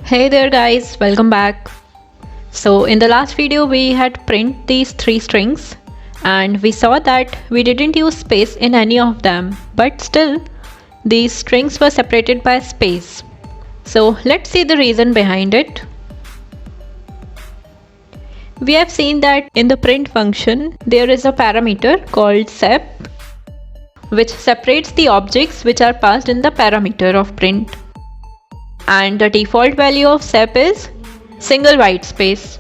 Hey there guys, welcome back. So in the last video we had print these three strings and we saw that we didn't use space in any of them, but still these strings were separated by space. So let's see the reason behind it. We have seen that in the print function there is a parameter called sep which separates the objects which are passed in the parameter of print. And the default value of sep is single white space.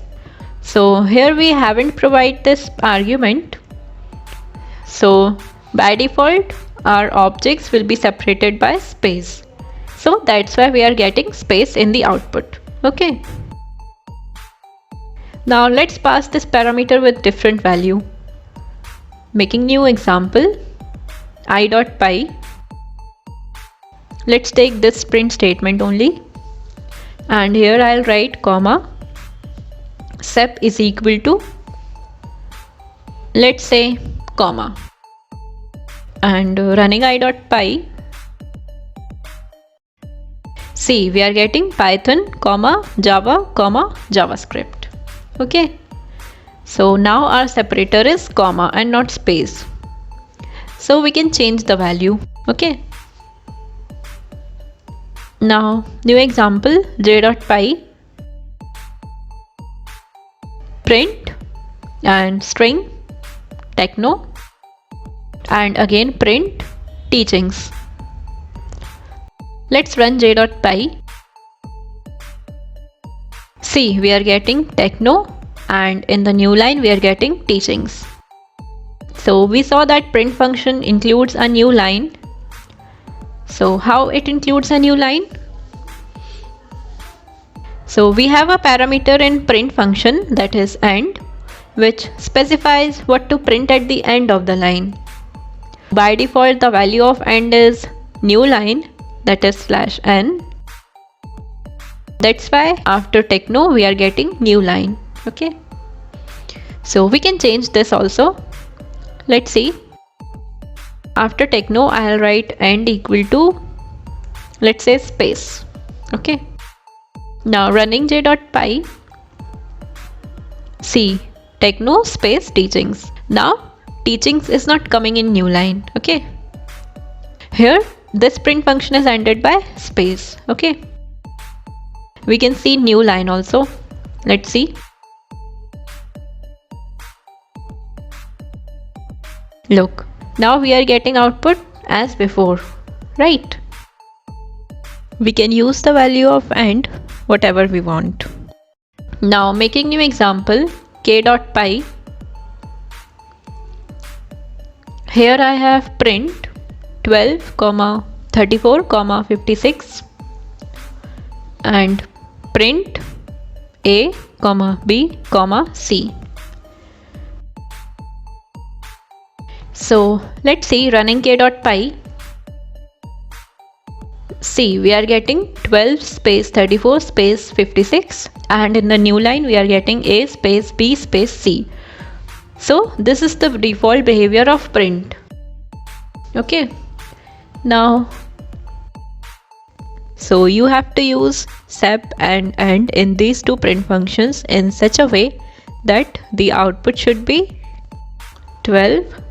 So here we haven't provided this argument. So by default our objects will be separated by space. So that's why we are getting space in the output. Okay. Now let's pass this parameter with different value. Making new example i.py. Let's take this print statement only, and here I'll write comma sep is equal to, let's say, comma, and running i.py. See, we are getting Python, comma, Java, comma, JavaScript. Okay, so now our separator is comma and not space. So we can change the value. Okay. Now new example j.py, print and string techno, and again print teachings. Let's run j.py. See, we are getting techno and in the new line we are getting teachings. So we saw that print function includes a new line. So how it includes a new line? So we have a parameter in print function, that is end, which specifies what to print at the end of the line. By default the value of end is new line, that is /n. That's why after techno we are getting new line. Okay. So we can change this also. Let's see. After techno I'll write end equal to, let's say, space. Okay. Now running j.py. See, techno space teachings. Now teachings is not coming in new line. Okay. Here this print function is ended by space. Okay. We can see new line also. Let's see. Look. Now we are getting output as before, right? We can use the value of end whatever we want. Now making new example k.py. Here I have print 12, 34, 56 and print a, b, c. So let's see running k.py. See, we are getting 12 space 34 space 56 and in the new line we are getting a space b space c. So this is the default behavior of print. Okay. Now so you have to use sep and end in these two print functions in such a way that the output should be 12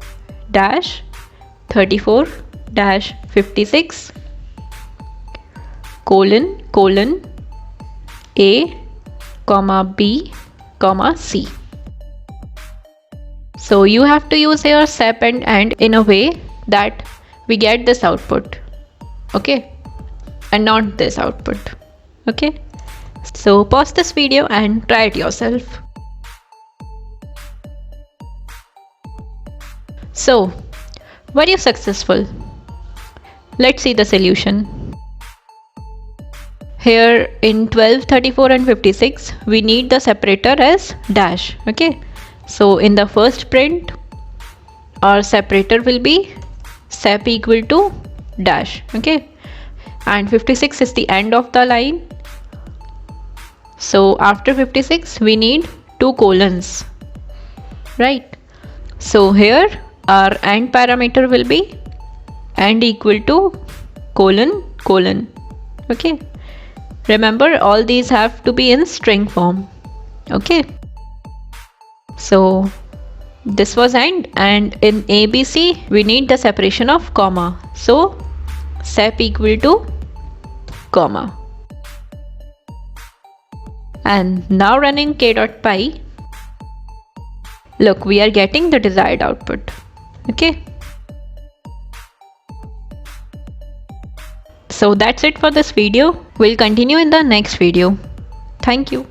34 56 colon a, b, c. So you have to use your sep and end in a way that we get this output. Okay, and not this output. Okay, so pause this video and try it yourself. So, were you successful? Let's see the solution. Here in 12, 34 and 56, we need the separator as dash. Okay. So in the first print, our separator will be sep equal to dash. Okay. And 56 is the end of the line. So after 56, we need two colons. Right. So here our end parameter will be end equal to colon. Okay. Remember, all these have to be in string form. Okay. So this was and in ABC we need the separation of comma. So sep equal to comma. And now running k.py, look, we are getting the desired output. Okay. So that's it for this video. We'll continue in the next video. Thank you.